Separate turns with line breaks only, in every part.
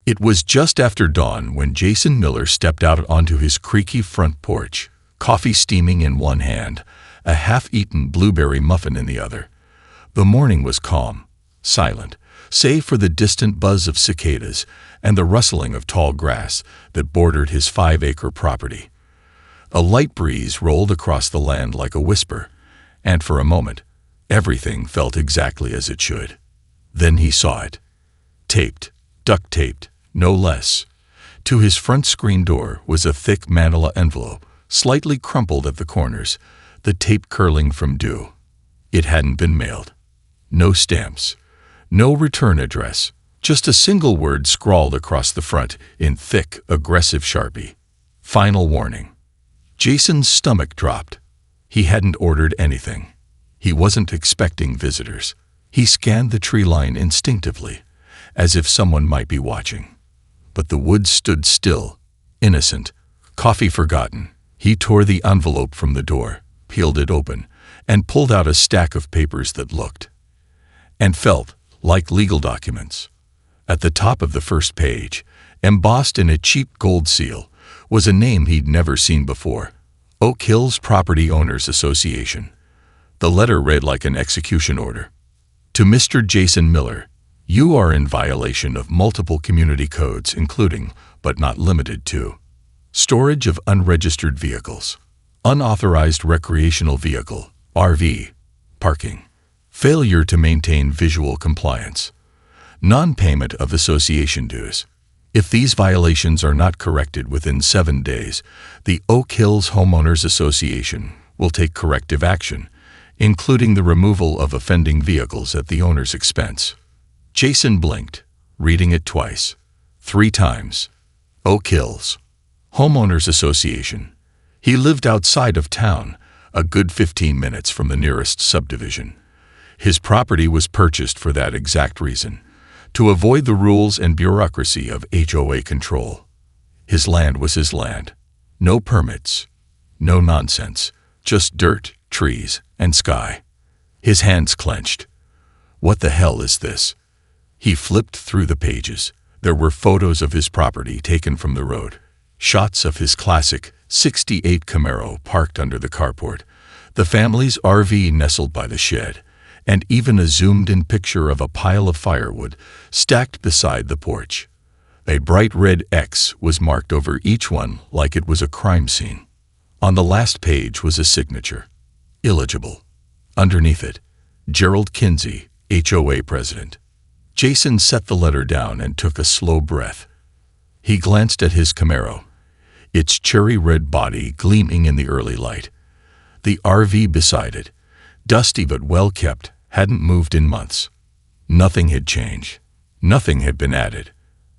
It was just after dawn when Jason Miller stepped out onto his creaky front porch, coffee steaming in one hand, a half-eaten blueberry muffin in the other. The morning was calm, silent, save for the distant buzz of cicadas and the rustling of tall grass that bordered his 5-acre property. A light breeze rolled across the land like a whisper, and for a moment, everything felt exactly as it should. Then he saw it. Taped, duct-taped, no less. To his front screen door was a thick manila envelope, slightly crumpled at the corners, the tape curling from dew. It hadn't been mailed. No stamps. No return address. Just a single word scrawled across the front in thick, aggressive Sharpie. Final warning. Jason's stomach dropped. He hadn't ordered anything. He wasn't expecting visitors. He scanned the tree line instinctively, as if someone might be watching. But the woods stood still, innocent, coffee forgotten. He tore the envelope from the door, peeled it open, and pulled out a stack of papers that looked and felt like legal documents. At the top of the first page, embossed in a cheap gold seal, was a name he'd never seen before: Oak Hills Property Owners Association. The letter read like an execution order. To Mr. Jason Miller, you are in violation of multiple community codes, including, but not limited to, storage of unregistered vehicles, unauthorized recreational vehicle, RV, parking, failure to maintain visual compliance, non-payment of association dues. If these violations are not corrected within 7 days, the Oak Hills Homeowners Association will take corrective action, including the removal of offending vehicles at the owner's expense. Jason blinked, reading it twice, 3 times. Oak Hills Homeowners Association. He lived outside of town, a good 15 minutes from the nearest subdivision. His property was purchased for that exact reason, to avoid the rules and bureaucracy of HOA control. His land was his land. No permits, no nonsense, just dirt, trees, and sky. His hands clenched. What the hell is this? He flipped through the pages. There were photos of his property taken from the road, shots of his classic '68 Camaro parked under the carport, the family's RV nestled by the shed, and even a zoomed-in picture of a pile of firewood stacked beside the porch. A bright red X was marked over each one like it was a crime scene. On the last page was a signature, illegible. Underneath it, Gerald Kinsey, HOA president. Jason set the letter down and took a slow breath. He glanced at his Camaro, its cherry-red body gleaming in the early light. The RV beside it, dusty but well-kept, hadn't moved in months. Nothing had changed. Nothing had been added.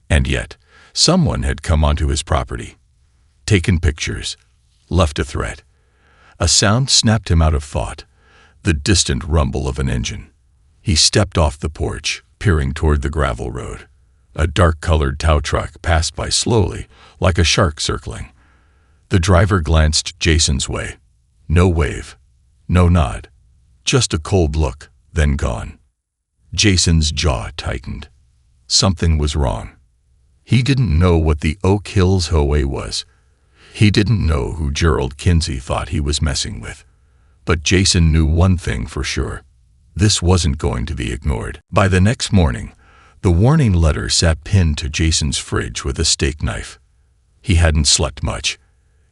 And yet, someone had come onto his property, taken pictures, left a threat. A sound snapped him out of thought, the distant rumble of an engine. He stepped off the porch, peering toward the gravel road. A dark-colored tow truck passed by slowly, like a shark circling. The driver glanced Jason's way. No wave, no nod, just a cold look, then gone. Jason's jaw tightened. Something was wrong. He didn't know what the Oak Hills HOA was. He didn't know who Gerald Kinsey thought he was messing with. But Jason knew one thing for sure. This wasn't going to be ignored. By the next morning, the warning letter sat pinned to Jason's fridge with a steak knife. He hadn't slept much.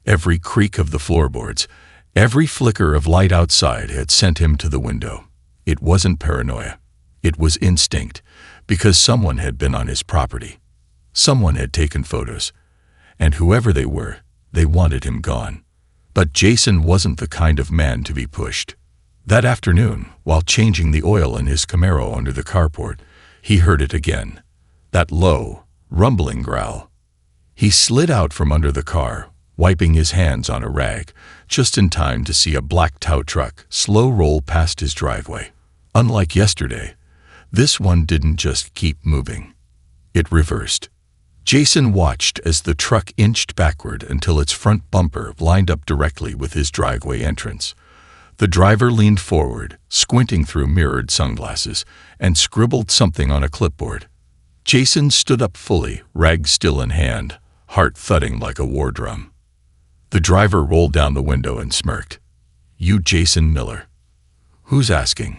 Every creak of the floorboards, every flicker of light outside had sent him to the window. It wasn't paranoia. It was instinct, because someone had been on his property. Someone had taken photos, and whoever they were, they wanted him gone. But Jason wasn't the kind of man to be pushed. That afternoon, while changing the oil in his Camaro under the carport, he heard it again, that low, rumbling growl. He slid out from under the car, wiping his hands on a rag, just in time to see a black tow truck slow roll past his driveway. Unlike yesterday, this one didn't just keep moving. It reversed. Jason watched as the truck inched backward until its front bumper lined up directly with his driveway entrance. The driver leaned forward, squinting through mirrored sunglasses, and scribbled something on a clipboard. Jason stood up fully, rag still in hand, heart thudding like a war drum. The driver rolled down the window and smirked. "You Jason Miller?" "Who's asking?"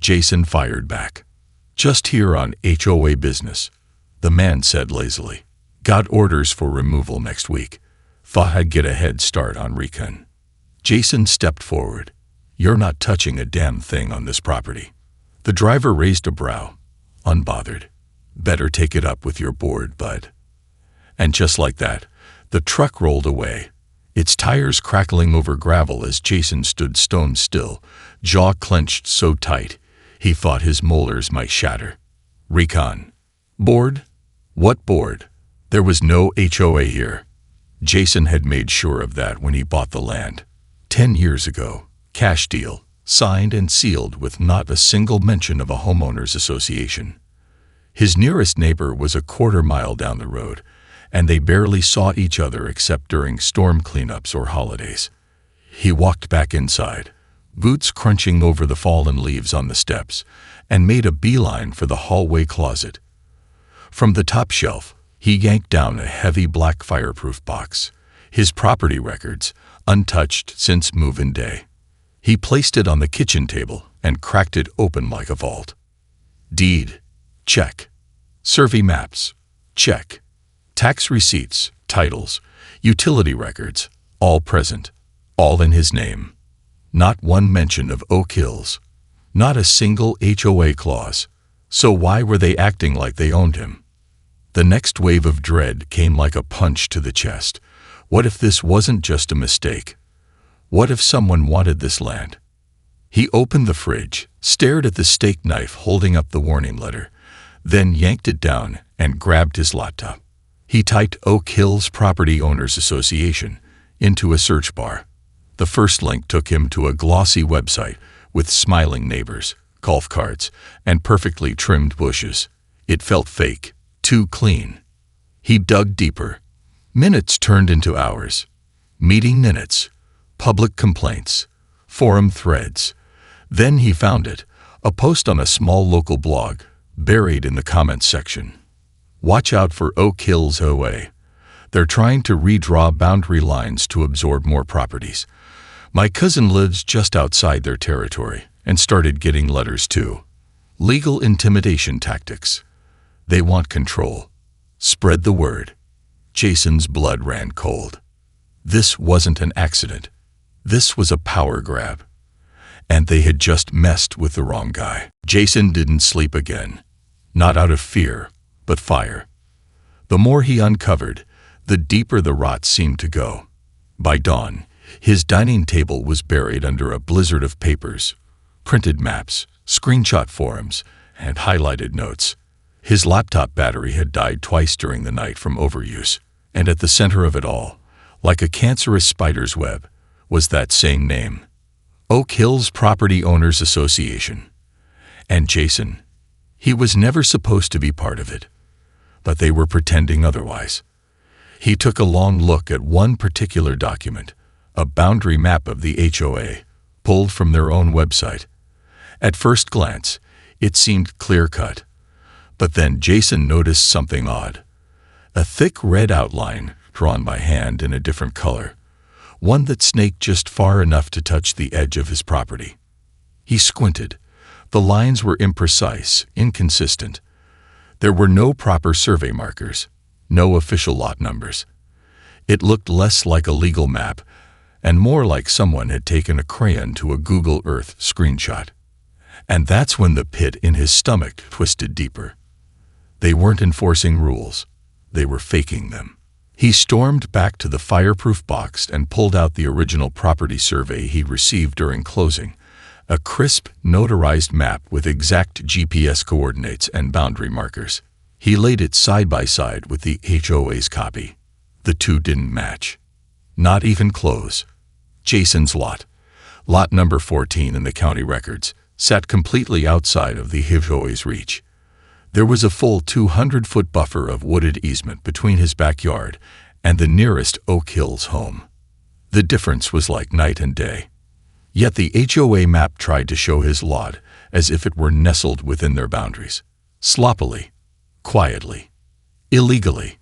Jason fired back. "Just here on HOA business," the man said lazily. "Got orders for removal next week. Thought I'd get a head start on recon." Jason stepped forward. "You're not touching a damn thing on this property." The driver raised a brow, unbothered. "Better take it up with your board, bud." And just like that, the truck rolled away, its tires crackling over gravel as Jason stood stone still, jaw clenched so tight he thought his molars might shatter. Recon. Board? What board? There was no HOA here. Jason had made sure of that when he bought the land. 10 years ago, cash deal, signed and sealed with not a single mention of a homeowners association. His nearest neighbor was a quarter-mile down the road, and they barely saw each other except during storm cleanups or holidays. He walked back inside, boots crunching over the fallen leaves on the steps, and made a beeline for the hallway closet. From the top shelf, he yanked down a heavy black fireproof box, his property records, untouched since move-in day. He placed it on the kitchen table and cracked it open like a vault. Deed? Check. Survey maps? Check. Tax receipts, titles, utility records, all present, all in his name. Not one mention of Oak Hills. Not a single HOA clause. So why were they acting like they owned him? The next wave of dread came like a punch to the chest. What if this wasn't just a mistake? What if someone wanted this land? He opened the fridge, stared at the steak knife holding up the warning letter, then yanked it down and grabbed his laptop. He typed Oak Hills Property Owners Association into a search bar. The first link took him to a glossy website with smiling neighbors, golf carts, and perfectly trimmed bushes. It felt fake, too clean. He dug deeper. Minutes turned into hours. Meeting minutes, public complaints, forum threads. Then he found it, a post on a small local blog, buried in the comments section. "Watch out for Oak Hills HOA. They're trying to redraw boundary lines to absorb more properties. My cousin lives just outside their territory and started getting letters too. Legal intimidation tactics. They want control. Spread the word." Jason's blood ran cold. This wasn't an accident. This was a power grab. And they had just messed with the wrong guy. Jason didn't sleep again. Not out of fear, but fire. The more he uncovered, the deeper the rot seemed to go. By dawn, his dining table was buried under a blizzard of papers, printed maps, screenshot forums, and highlighted notes. His laptop battery had died twice during the night from overuse, and at the center of it all, like a cancerous spider's web, was that same name, Oak Hills Property Owners Association. And Jason, he was never supposed to be part of it, but they were pretending otherwise. He took a long look at one particular document, a boundary map of the HOA, pulled from their own website. At first glance, it seemed clear-cut, but then Jason noticed something odd. A thick red outline, drawn by hand in a different color, one that snaked just far enough to touch the edge of his property. He squinted. The lines were imprecise, inconsistent. There were no proper survey markers, no official lot numbers. It looked less like a legal map and more like someone had taken a crayon to a Google Earth screenshot. And that's when the pit in his stomach twisted deeper. They weren't enforcing rules. They were faking them. He stormed back to the fireproof box and pulled out the original property survey he received during closing, a crisp, notarized map with exact GPS coordinates and boundary markers. He laid it side by side with the HOA's copy. The two didn't match. Not even close. Jason's lot, lot number 14 in the county records, sat completely outside of the HOA's reach. There was a full 200-foot buffer of wooded easement between his backyard and the nearest Oak Hills home. The difference was like night and day. Yet the HOA map tried to show his lot as if it were nestled within their boundaries. Sloppily, quietly, illegally.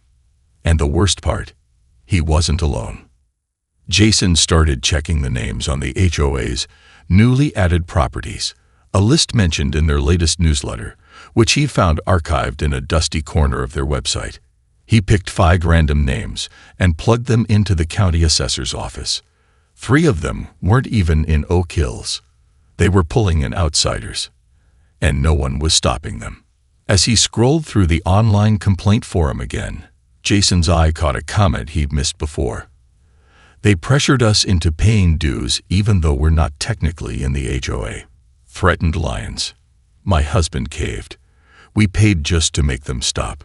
And the worst part, he wasn't alone. Jason started checking the names on the HOA's newly added properties, a list mentioned in their latest newsletter, which he found archived in a dusty corner of their website. He picked 5 random names and plugged them into the county assessor's office. 3 of them weren't even in Oak Hills. They were pulling in outsiders, and no one was stopping them. As he scrolled through the online complaint forum again, Jason's eye caught a comment he'd missed before. "They pressured us into paying dues even though we're not technically in the HOA. Threatened lions. My husband caved. We paid just to make them stop."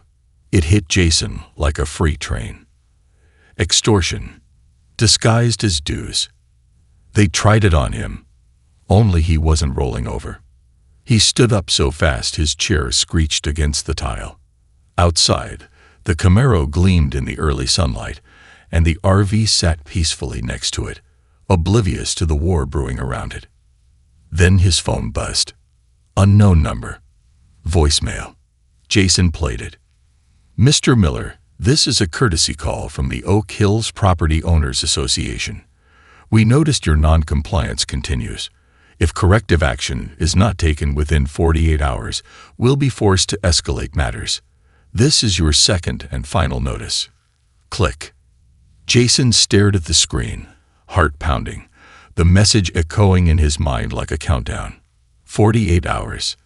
It hit Jason like a freight train. Extortion, disguised as dues. They tried it on him, only he wasn't rolling over. He stood up so fast his chair screeched against the tile. Outside, the Camaro gleamed in the early sunlight, and the RV sat peacefully next to it, oblivious to the war brewing around it. Then his phone buzzed. Unknown number. Voicemail. Jason played it. "Mr. Miller, this is a courtesy call from the Oak Hills Property Owners Association. We noticed your non-compliance continues. If corrective action is not taken within 48 hours, we'll be forced to escalate matters. This is your second and final notice." Click. Jason stared at the screen, heart pounding, the message echoing in his mind like a countdown. 48 hours.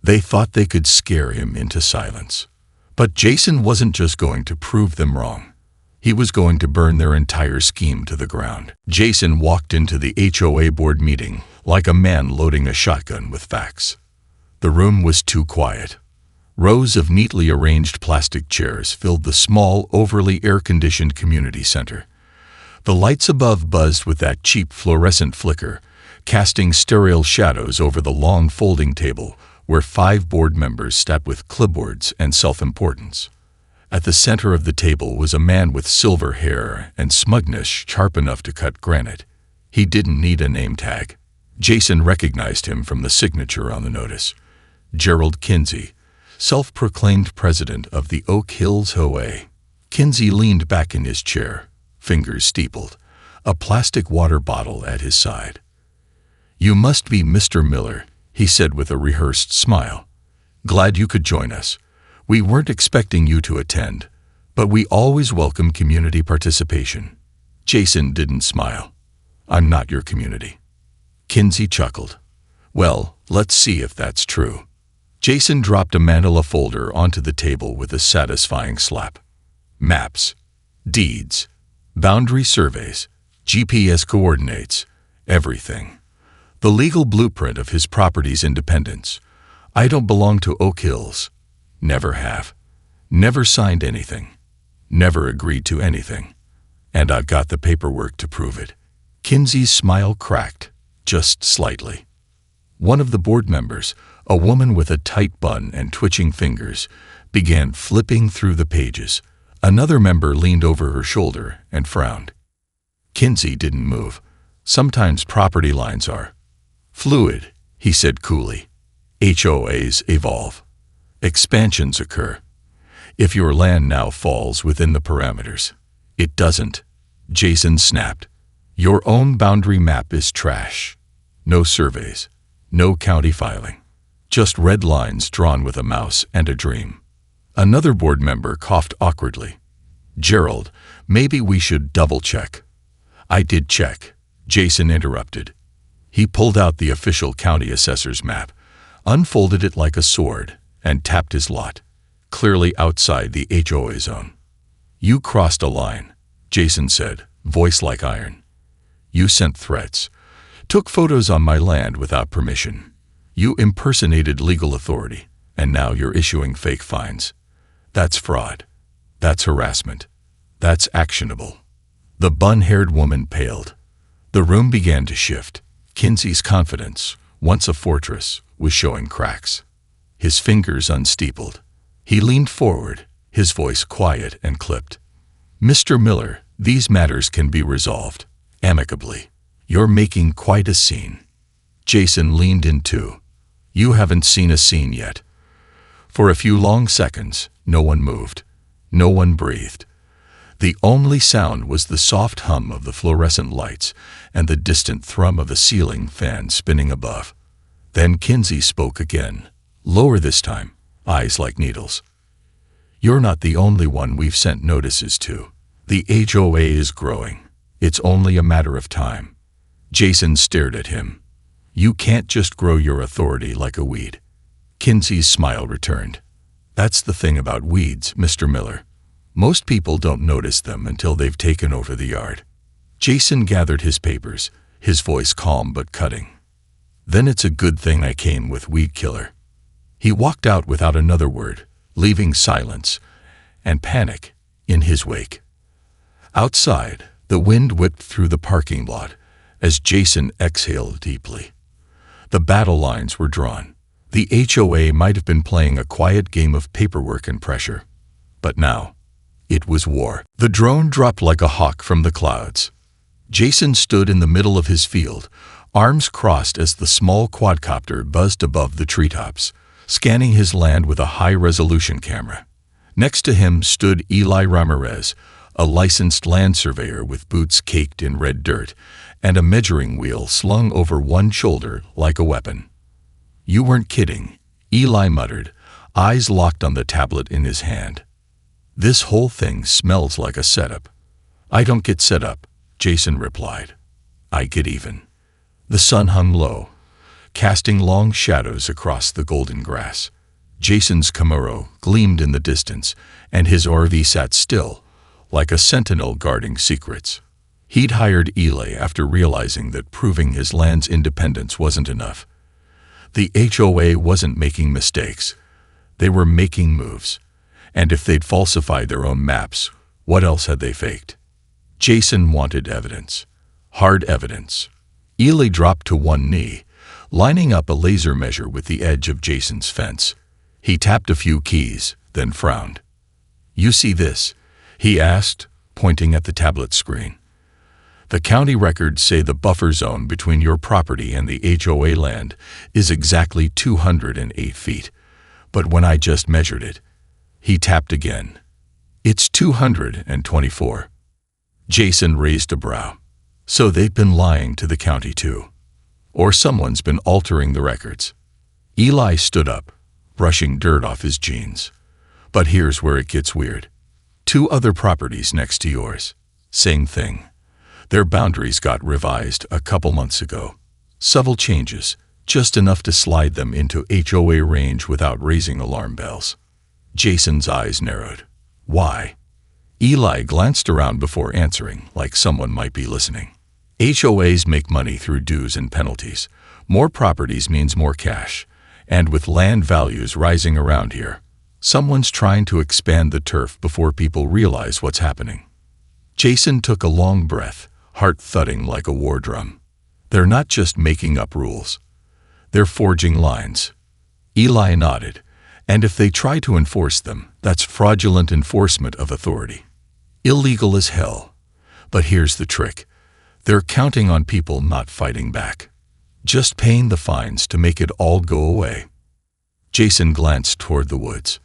They thought they could scare him into silence. But Jason wasn't just going to prove them wrong. He was going to burn their entire scheme to the ground. Jason walked into the HOA board meeting like a man loading a shotgun with facts. The room was too quiet. Rows of neatly arranged plastic chairs filled the small, overly air-conditioned community center. The lights above buzzed with that cheap fluorescent flicker, casting sterile shadows over the long folding table where 5 board members sat with clipboards and self-importance. At the center of the table was a man with silver hair and smugness sharp enough to cut granite. He didn't need a name tag. Jason recognized him from the signature on the notice. Gerald Kinsey, self-proclaimed president of the Oak Hills HOA. Kinsey leaned back in his chair, fingers steepled, a plastic water bottle at his side. "You must be Mr. Miller," he said with a rehearsed smile. "Glad you could join us. We weren't expecting you to attend, but we always welcome community participation." Jason didn't smile. "I'm not your community." Kinsey chuckled. "Well, let's see if that's true." Jason dropped a manila folder onto the table with a satisfying slap. Maps, deeds, boundary surveys, GPS coordinates, everything. The legal blueprint of his property's independence. "I don't belong to Oak Hills. Never have. Never signed anything. Never agreed to anything. And I've got the paperwork to prove it." Kinsey's smile cracked, just slightly. One of the board members, a woman with a tight bun and twitching fingers, began flipping through the pages. Another member leaned over her shoulder and frowned. Kinsey didn't move. "Sometimes property lines are fluid," he said coolly. "HOAs evolve. Expansions occur. If your land now falls within the parameters, it doesn't." Jason snapped. "Your own boundary map is trash. No surveys, no county filing. Just red lines drawn with a mouse and a dream." Another board member coughed awkwardly. "Gerald, maybe we should double-check." "I did check," Jason interrupted. He pulled out the official county assessor's map, unfolded it like a sword, and tapped his lot, clearly outside the HOA zone. "You crossed a line," Jason said, voice like iron. "You sent threats, took photos on my land without permission. You impersonated legal authority, and now you're issuing fake fines. That's fraud. That's harassment. That's actionable." The bun-haired woman paled. The room began to shift. Kinsey's confidence, once a fortress, was showing cracks. His fingers unsteepled. He leaned forward, his voice quiet and clipped. "Mr. Miller, these matters can be resolved amicably. You're making quite a scene." Jason leaned in too. "You haven't seen a scene yet. For a few long seconds, no one moved. No one breathed. The only sound was the soft hum of the fluorescent lights and the distant thrum of a ceiling fan spinning above. Then Kinsey spoke again, lower this time, eyes like needles. "You're not the only one we've sent notices to. The HOA is growing. It's only a matter of time." Jason stared at him. "You can't just grow your authority like a weed." Kinsey's smile returned. "That's the thing about weeds, Mr. Miller. Most people don't notice them until they've taken over the yard." Jason gathered his papers, his voice calm but cutting. "Then it's a good thing I came with Weed Killer." He walked out without another word, leaving silence and panic in his wake. Outside, the wind whipped through the parking lot as Jason exhaled deeply. The battle lines were drawn. The HOA might have been playing a quiet game of paperwork and pressure, but now it was war. The drone dropped like a hawk from the clouds. Jason stood in the middle of his field, arms crossed as the small quadcopter buzzed above the treetops, scanning his land with a high-resolution camera. Next to him stood Eli Ramirez, a licensed land surveyor with boots caked in red dirt and a measuring wheel slung over one shoulder like a weapon. "You weren't kidding," Eli muttered, eyes locked on the tablet in his hand. "This whole thing smells like a setup." "I don't get set up," Jason replied. "I get even." The sun hung low, casting long shadows across the golden grass. Jason's Camaro gleamed in the distance, and his RV sat still, like a sentinel guarding secrets. He'd hired Eli after realizing that proving his land's independence wasn't enough. The HOA wasn't making mistakes. They were making moves. And if they'd falsified their own maps, what else had they faked? Jason wanted evidence. Hard evidence. Eli dropped to one knee, lining up a laser measure with the edge of Jason's fence. He tapped a few keys, then frowned. "You see this?" he asked, pointing at the tablet screen. "The county records say the buffer zone between your property and the HOA land is exactly 208 feet. But when I just measured it," he tapped again, "it's 224. Jason raised a brow. So they've been lying to the county too. Or someone's been altering the records. Eli stood up, brushing dirt off his jeans. "But here's where it gets weird. 2 other properties next to yours. Same thing. Their boundaries got revised a couple months ago. Subtle changes, just enough to slide them into HOA range without raising alarm bells." Jason's eyes narrowed. "Why?" Eli glanced around before answering, like someone might be listening. "HOAs make money through dues and penalties. More properties means more cash. And with land values rising around here, someone's trying to expand the turf before people realize what's happening." Jason took a long breath, heart thudding like a war drum. "They're not just making up rules. They're forging lines." Eli nodded. "And if they try to enforce them, that's fraudulent enforcement of authority. Illegal as hell. But here's the trick. They're counting on people not fighting back. Just paying the fines to make it all go away." Jason glanced toward the woods.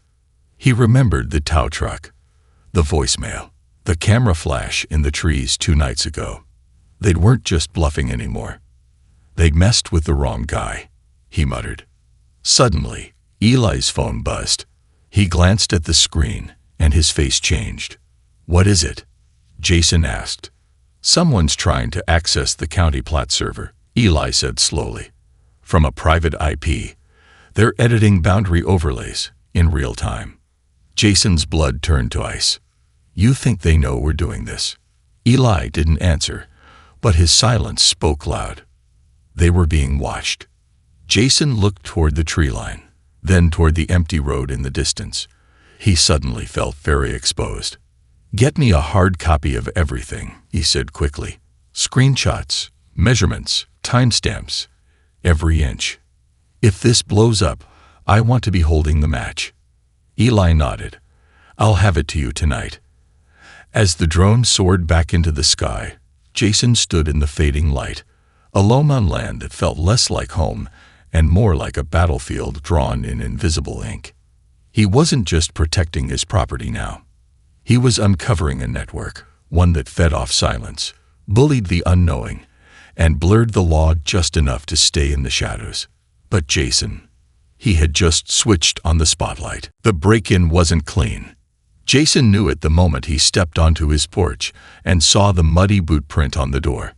He remembered the tow truck, the voicemail, the camera flash in the trees 2 nights ago. They weren't just bluffing anymore. They'd messed with the wrong guy, he muttered. Suddenly, Eli's phone buzzed. He glanced at the screen, and his face changed. "What is it?" Jason asked. "Someone's trying to access the county plat server," Eli said slowly. "From a private IP. They're editing boundary overlays in real time." Jason's blood turned to ice. "You think they know we're doing this?" Eli didn't answer, but his silence spoke loud. They were being watched. Jason looked toward the tree line, then toward the empty road in the distance. He suddenly felt very exposed. "Get me a hard copy of everything," he said quickly. "Screenshots, measurements, timestamps, every inch. If this blows up, I want to be holding the match." Eli nodded. "I'll have it to you tonight." As the drone soared back into the sky, Jason stood in the fading light, alone on land that felt less like home and more like a battlefield drawn in invisible ink. He wasn't just protecting his property now. He was uncovering a network, one that fed off silence, bullied the unknowing, and blurred the law just enough to stay in the shadows. But Jason, he had just switched on the spotlight. The break-in wasn't clean. Jason knew it the moment he stepped onto his porch and saw the muddy boot print on the door.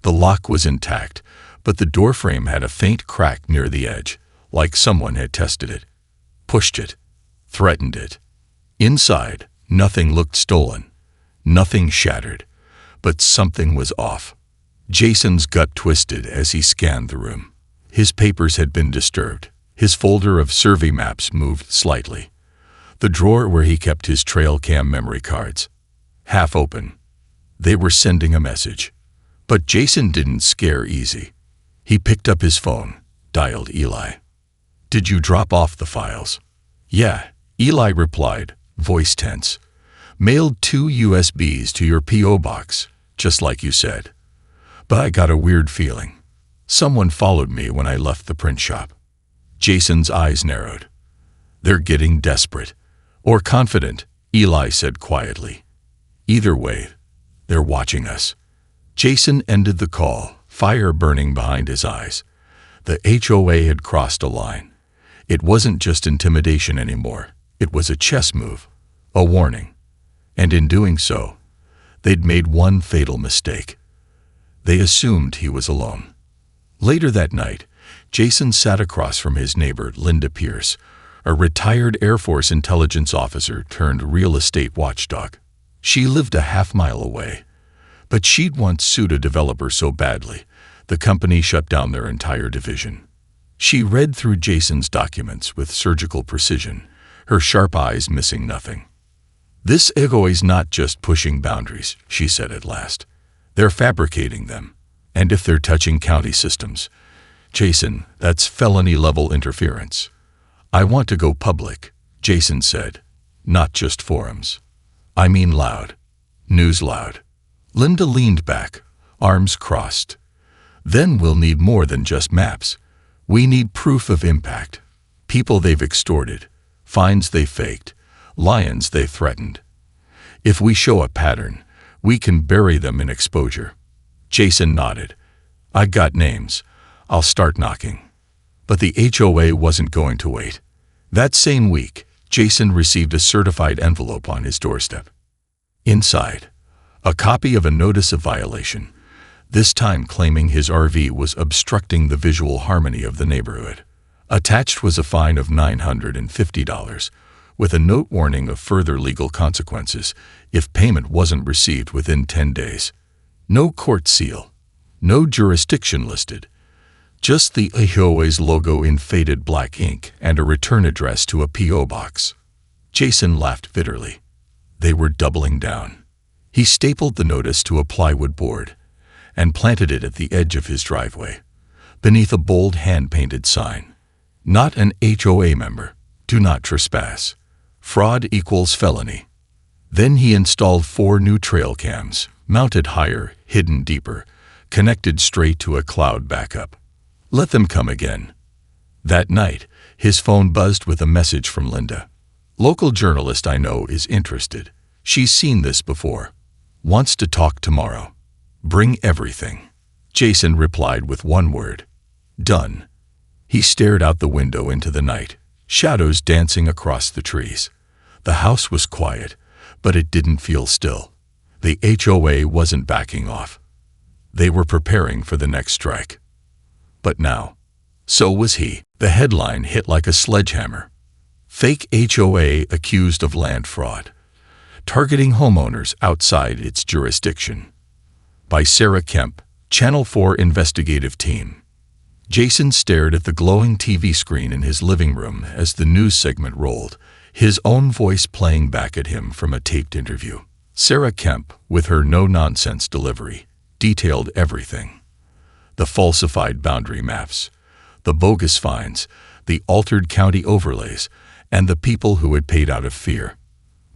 The lock was intact, but the doorframe had a faint crack near the edge, like someone had tested it, pushed it, threatened it. Inside, nothing looked stolen, nothing shattered, but something was off. Jason's gut twisted as he scanned the room. His papers had been disturbed. His folder of survey maps moved slightly. The drawer where he kept his trail cam memory cards, half open. They were sending a message. But Jason didn't scare easy. He picked up his phone, dialed Eli. "Did you drop off the files?" "Yeah," Eli replied, voice tense. "Mailed 2 USBs to your P.O. box, just like you said. But I got a weird feeling. Someone followed me when I left the print shop." Jason's eyes narrowed. "They're getting desperate. Or confident," Eli said quietly. "Either way, they're watching us." Jason ended the call, fire burning behind his eyes. The HOA had crossed a line. It wasn't just intimidation anymore. It was a chess move, a warning. And in doing so, they'd made one fatal mistake. They assumed he was alone. Later that night, Jason sat across from his neighbor, Linda Pierce, a retired Air Force intelligence officer turned real estate watchdog. She lived a half-mile away, but she'd once sued a developer so badly, the company shut down their entire division. She read through Jason's documents with surgical precision, her sharp eyes missing nothing. "This HOA's not just pushing boundaries," she said at last. "They're fabricating them. And if they're touching county systems, Jason, that's felony-level interference." "I want to go public," Jason said. "Not just forums. I mean loud. News loud." Linda leaned back, arms crossed. "Then we'll need more than just maps. We need proof of impact. People they've extorted, fines they faked, lions they threatened. If we show a pattern, we can bury them in exposure." Jason nodded. "I got names. I'll start knocking." But the HOA wasn't going to wait. That same week, Jason received a certified envelope on his doorstep. Inside, a copy of a notice of violation, this time claiming his RV was obstructing the visual harmony of the neighborhood. Attached was a fine of $950, with a note warning of further legal consequences if payment wasn't received within 10 days. No court seal, no jurisdiction listed, just the HOA's logo in faded black ink and a return address to a P.O. box. Jason laughed bitterly. They were doubling down. He stapled the notice to a plywood board and planted it at the edge of his driveway, beneath a bold hand-painted sign. "Not an HOA member. Do not trespass. Fraud equals felony." Then he installed 4 new trail cams, mounted higher, hidden deeper, connected straight to a cloud backup. Let them come again. That night, his phone buzzed with a message from Linda. "Local journalist I know is interested. She's seen this before. Wants to talk tomorrow. Bring everything." Jason replied with one word. "Done." He stared out the window into the night, shadows dancing across the trees. The house was quiet, but it didn't feel still. The HOA wasn't backing off. They were preparing for the next strike. But now, so was he. The headline hit like a sledgehammer. "Fake HOA accused of land fraud. Targeting homeowners outside its jurisdiction." By Sarah Kemp, Channel 4 investigative team. Jason stared at the glowing TV screen in his living room as the news segment rolled, his own voice playing back at him from a taped interview. Sarah Kemp, with her no-nonsense delivery, detailed everything. The falsified boundary maps, the bogus fines, the altered county overlays, and the people who had paid out of fear.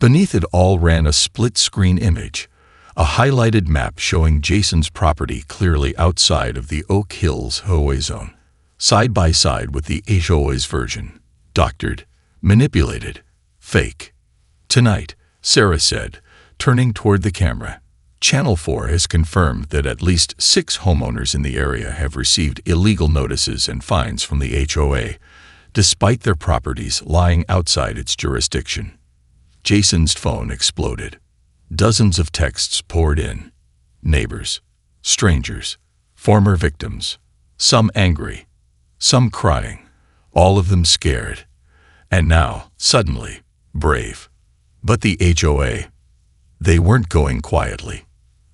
Beneath it all ran a split-screen image, a highlighted map showing Jason's property clearly outside of the Oak Hills HOA zone, side by side with the HOA's version, doctored, Manipulated. Fake. Tonight, Sarah said, turning toward the camera, Channel 4 has confirmed that at least 6 homeowners in the area have received illegal notices and fines from the HOA, despite their properties lying outside its jurisdiction. Jason's phone exploded. Dozens of texts poured in. Neighbors, strangers, former victims, some angry, some crying, all of them scared. And now, suddenly, brave. But the HOA, they weren't going quietly.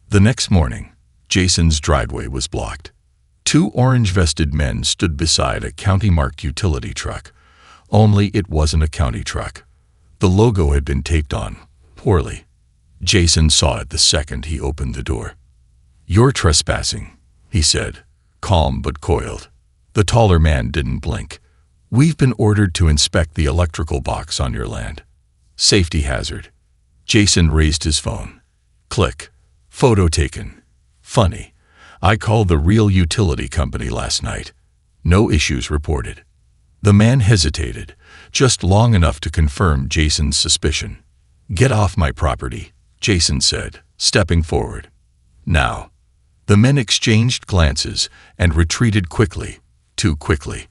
The next morning, Jason's driveway was blocked. 2 orange-vested men stood beside a county-marked utility truck. Only it wasn't a county truck. The logo had been taped on, poorly. Jason saw it the second he opened the door. "You're trespassing," he said, calm but coiled. The taller man didn't blink. "We've been ordered to inspect the electrical box on your land. Safety hazard." Jason raised his phone. Click. Photo taken. "Funny. I called the real utility company last night. No issues reported." The man hesitated, just long enough to confirm Jason's suspicion. "Get off my property," Jason said, stepping forward. "Now." The men exchanged glances and retreated quickly, too quickly.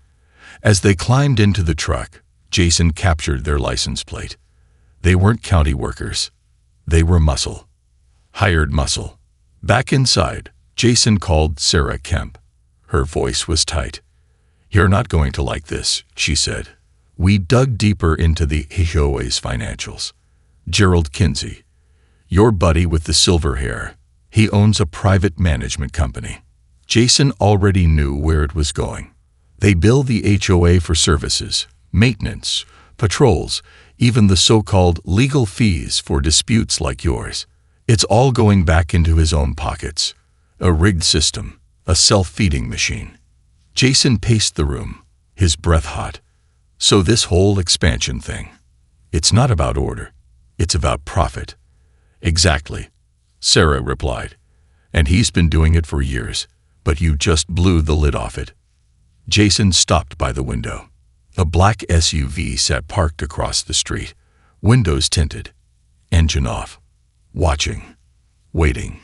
As they climbed into the truck, Jason captured their license plate. They weren't county workers. They were muscle. Hired muscle. Back inside, Jason called Sarah Kemp. Her voice was tight. "You're not going to like this," she said. "We dug deeper into the HOA's financials. Gerald Kinsey, your buddy with the silver hair, he owns a private management company." Jason already knew where it was going. They bill the HOA for services, maintenance, patrols, even the so-called legal fees for disputes like yours. It's all going back into his own pockets. A rigged system, a self-feeding machine. Jason paced the room, his breath hot. "So this whole expansion thing, it's not about order, it's about profit." "Exactly," Sarah replied. "And he's been doing it for years, but you just blew the lid off it." Jason stopped by the window. A black SUV sat parked across the street, windows tinted, engine off. Watching. Waiting.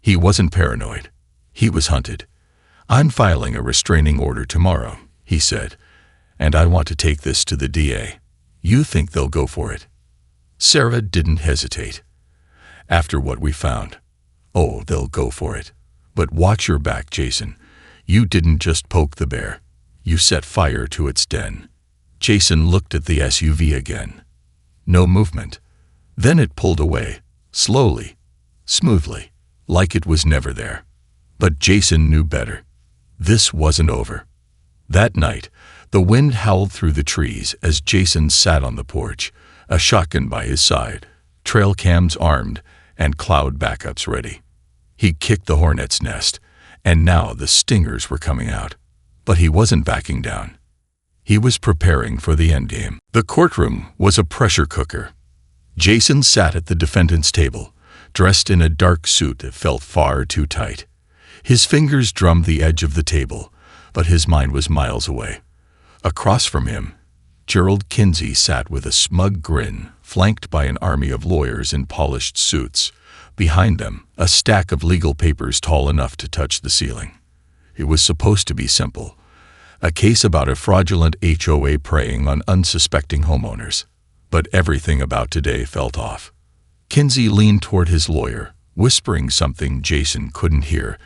He wasn't paranoid. He was hunted. "I'm filing a restraining order tomorrow," he said, "and I want to take this to the DA. You think they'll go for it?" Sarah didn't hesitate. "After what we found, oh, they'll go for it. But watch your back, Jason. You didn't just poke the bear. You set fire to its den." Jason looked at the SUV again. No movement. Then it pulled away. Slowly, smoothly, like it was never there. But Jason knew better. This wasn't over. That night, the wind howled through the trees as Jason sat on the porch, a shotgun by his side, trail cams armed, and cloud backups ready. He kicked the hornet's nest, and now the stingers were coming out. But he wasn't backing down. He was preparing for the endgame. The courtroom was a pressure cooker. Jason sat at the defendant's table, dressed in a dark suit that felt far too tight. His fingers drummed the edge of the table, but his mind was miles away. Across from him, Gerald Kinsey sat with a smug grin, flanked by an army of lawyers in polished suits. Behind them, a stack of legal papers tall enough to touch the ceiling. It was supposed to be simple. A case about a fraudulent HOA preying on unsuspecting homeowners. But everything about today felt off. Kinsey leaned toward his lawyer, whispering something Jason couldn't hear,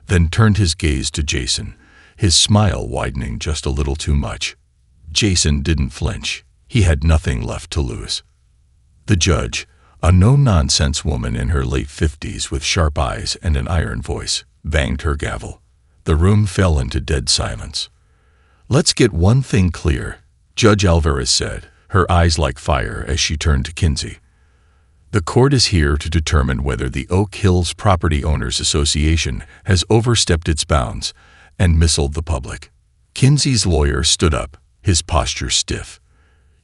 then turned his gaze to Jason, his smile widening just a little too much. Jason didn't flinch. He had nothing left to lose. The judge, a no-nonsense woman in her late 50s with sharp eyes and an iron voice, banged her gavel. The room fell into dead silence. "Let's get one thing clear," Judge Alvarez said, her eyes like fire as she turned to Kinsey. "The court is here to determine whether the Oak Hills Property Owners Association has overstepped its bounds and misled the public." Kinsey's lawyer stood up, his posture stiff.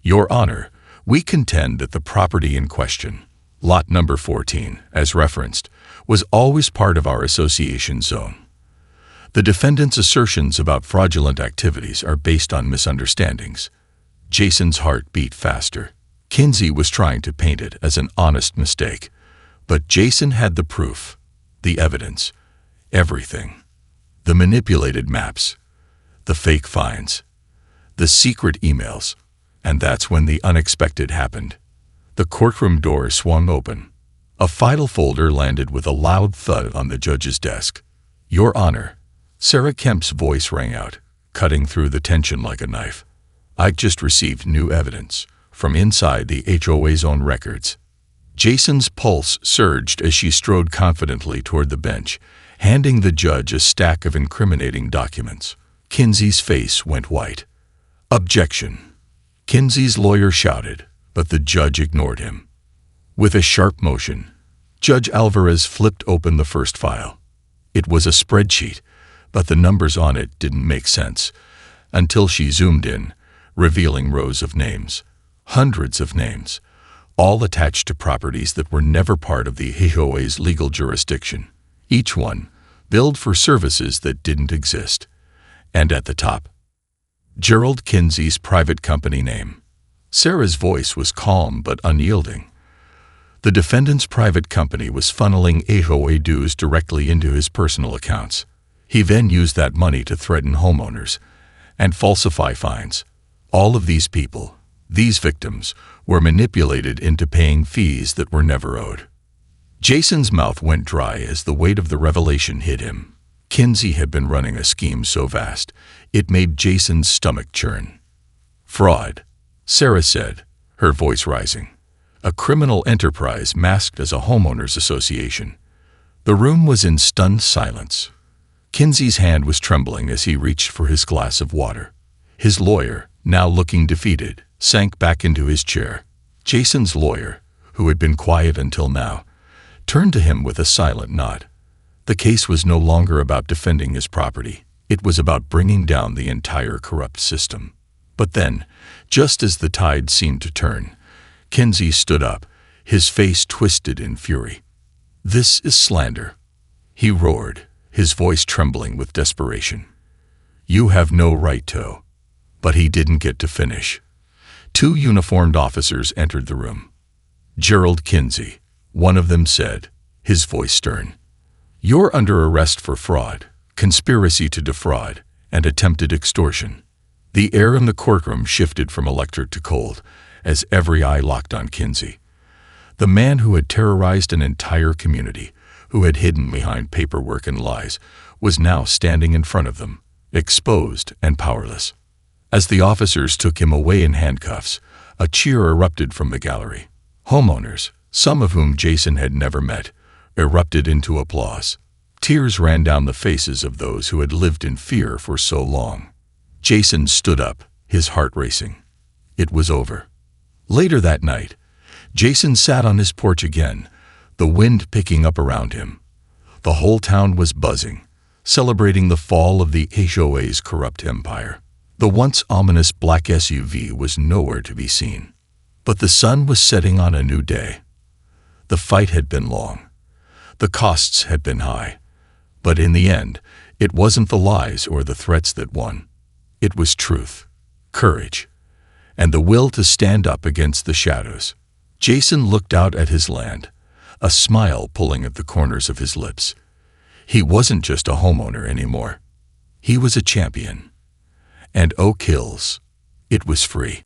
"Your Honor, we contend that the property in question, lot number 14, as referenced, was always part of our association zone. The defendant's assertions about fraudulent activities are based on misunderstandings." Jason's heart beat faster. Kinsey was trying to paint it as an honest mistake, but Jason had the proof, the evidence, everything. The manipulated maps, the fake finds, the secret emails, and that's when the unexpected happened. The courtroom door swung open. A file folder landed with a loud thud on the judge's desk. "Your Honor," Sarah Kemp's voice rang out, cutting through the tension like a knife. "I just received new evidence from inside the HOA's own records." Jason's pulse surged as she strode confidently toward the bench, handing the judge a stack of incriminating documents. Kinsey's face went white. "Objection!" Kinsey's lawyer shouted, but the judge ignored him. With a sharp motion, Judge Alvarez flipped open the first file. It was a spreadsheet, but the numbers on it didn't make sense until she zoomed in, revealing rows of names, hundreds of names, all attached to properties that were never part of the HOA's legal jurisdiction, each one billed for services that didn't exist. And at the top, Gerald Kinsey's private company name. Sarah's voice was calm but unyielding. The defendant's private company was funneling HOA dues directly into his personal accounts. He then used that money to threaten homeowners and falsify fines. All of these people, these victims, were manipulated into paying fees that were never owed. Jason's mouth went dry as the weight of the revelation hit him. Kinsey had been running a scheme so vast, it made Jason's stomach churn. "Fraud," Sarah said, her voice rising. "A criminal enterprise masked as a homeowners association." The room was in stunned silence. Kinsey's hand was trembling as he reached for his glass of water. His lawyer, now looking defeated, sank back into his chair. Jason's lawyer, who had been quiet until now, turned to him with a silent nod. The case was no longer about defending his property. It was about bringing down the entire corrupt system. But then, just as the tide seemed to turn, Kinsey stood up, his face twisted in fury. "This is slander," he roared, his voice trembling with desperation. "You have no right to." But he didn't get to finish. Two uniformed officers entered the room. "Gerald Kinsey," one of them said, his voice stern. "You're under arrest for fraud, conspiracy to defraud, and attempted extortion." The air in the courtroom shifted from electric to cold as every eye locked on Kinsey. The man who had terrorized an entire community, who had hidden behind paperwork and lies, was now standing in front of them, exposed and powerless. As the officers took him away in handcuffs, a cheer erupted from the gallery. Homeowners, some of whom Jason had never met, erupted into applause. Tears ran down the faces of those who had lived in fear for so long. Jason stood up, his heart racing. It was over. Later that night, Jason sat on his porch again, the wind picking up around him. The whole town was buzzing, celebrating the fall of the HOA's corrupt empire. The once ominous black SUV was nowhere to be seen. But the sun was setting on a new day. The fight had been long. The costs had been high. But in the end, it wasn't the lies or the threats that won. It was truth, courage, and the will to stand up against the shadows. Jason looked out at his land, a smile pulling at the corners of his lips. He wasn't just a homeowner anymore. He was a champion. And Oak Hills, it was free.